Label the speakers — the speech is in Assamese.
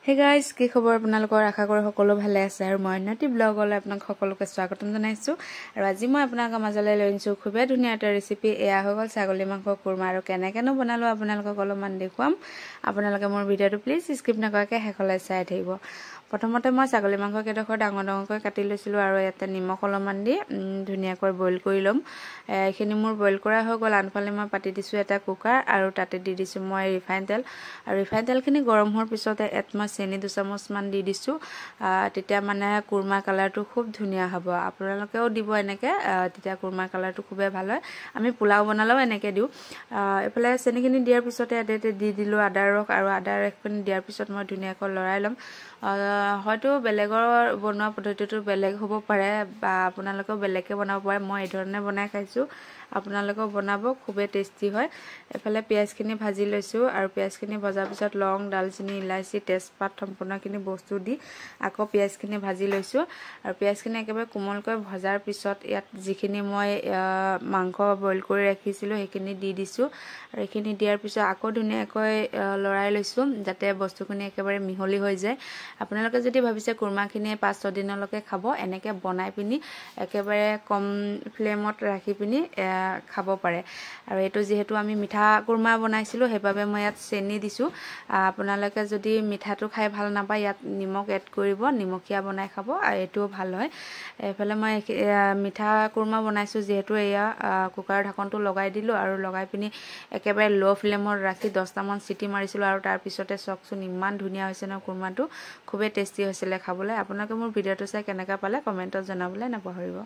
Speaker 1: Hey guys, কি খবৰ আপোনালোকৰ আশা কৰো সকলো ভালে আছে আৰু মই উন্নতি ব্লগলৈ আপোনাক সকলোকে স্বাগতম জনাইছো আৰু আজি মই আপোনালোকৰ মাজলৈ লৈ আনিছো খুবেই ধুনীয়া এটা ৰেচিপি এয়া হৈ গল ছাগলী মাংস কুৰমা আৰু কেনেকেনো বনালো আপোনালোকক অলপমান দেখুৱাম আপোনালোকে মোৰ ভিডিঅটো প্লিজ স্কিপ নকৰাকৈ শেষলৈ চাই থাকিব প্ৰথমতে মই ছাগলী মাংস কেইডোখৰ ডাঙৰ ডাঙৰকৈ কাটি লৈছিলো আৰু ইয়াতে নিমখ অলপমান দি ধুনীয়াকৈ বইল কৰি লম এইখিনি মোৰ বইল কৰা হৈ গল আনফালে মই পাতি দিছো এটা কুকাৰ আৰু তাতে দি দিছো মই ৰিফাইন তেল আৰু ৰিফাইন তেলখিনি গৰম হোৱাৰ পিছতে মই চেনি 2 চামুচ মান দি দিছো তেতিয়া মানে কুৰমা কালাৰটো খুব ধুনীয়া হ'ব আপোনালোকেও দিব এনেকে তেতিয়া কুৰমা কালাৰটো খুবেই ভাল হয় আমি পোলাও বনালেও এনেকে দিও এফালে চেনিখিনি দিয়াৰ পিছতে এতে দি দিলো আদাৰ ৰস আৰু আদাৰ ৰসখিনি দিয়াৰ পিছত মই ধুনীয়াকৈ লৰাই লম হয়তো বেলেগৰ বনোৱা পদ্ধতিটো বেলেগ হ'ব পাৰে বা আপোনালোকেও বেলেগকে বনাব পাৰে মই এই ধৰণে বনাই খাইছো আপোনালোকেও বনাব খুবেই টেষ্টি হয় এফালে পিয়াজখিনি ভাজি লৈছো আৰু পিয়াজখিনি ভজাৰ পিছত লং দালচিনি ইলাচি তেজপাত সম্পূৰ্ণখিনি বস্তু দি আকৌ পিয়াজখিনি ভাজি লৈছো আৰু পিয়াজখিনি একেবাৰে কোমলকৈ ভজাৰ পিছত ইয়াত যিখিনি মই মাংস বইল কৰি ৰাখিছিলো সেইখিনি দি দিছো আৰু এইখিনি দিয়াৰ পিছত আকৌ ধুনীয়াকৈ লৰাই লৈছো যাতে বস্তুখিনি একেবাৰে মিহলি হৈ যায় আপোনালোকে যদি ভাবিছে কুৰমাখিনি 5-6 দিনলৈকে খাব এনেকে বনাই পিনি একেবাৰে কম ফ্লেমত ৰাখি পিনি খাব পাৰে আৰু এটো যেহেতু আমি মিঠা কুৰমা বনাইছিলো হেবাবে মই ইয়াত চেনি দিছো আপোনালোকে যদি মিঠাটো খাই ভাল নাপায় ইয়াত নিমখ এড কৰিব নিমখীয়া বনাই খাব আৰু এটোও ভাল হয় এফালে মই মিঠা কুৰমা বনাইছো যেহেতু এয়া কুকাৰৰ ঢাকনটো লগাই দিলো আৰু লগাই পিনি একেবাৰে লো ফ্লেমত ৰাখি 10টা মান সিটি মাৰিছিলো আৰু তাৰ পিছতে চকচোন ইমান ধুনীয়া হৈছে ন কুৰমাটো খুবেই টেষ্টি হৈছিলে খাবলৈ আপোনালোকে মোৰ ভিডিঅটো চাই কেনেকা পালে কমেন্টত জনাবলৈ নাপাহৰিব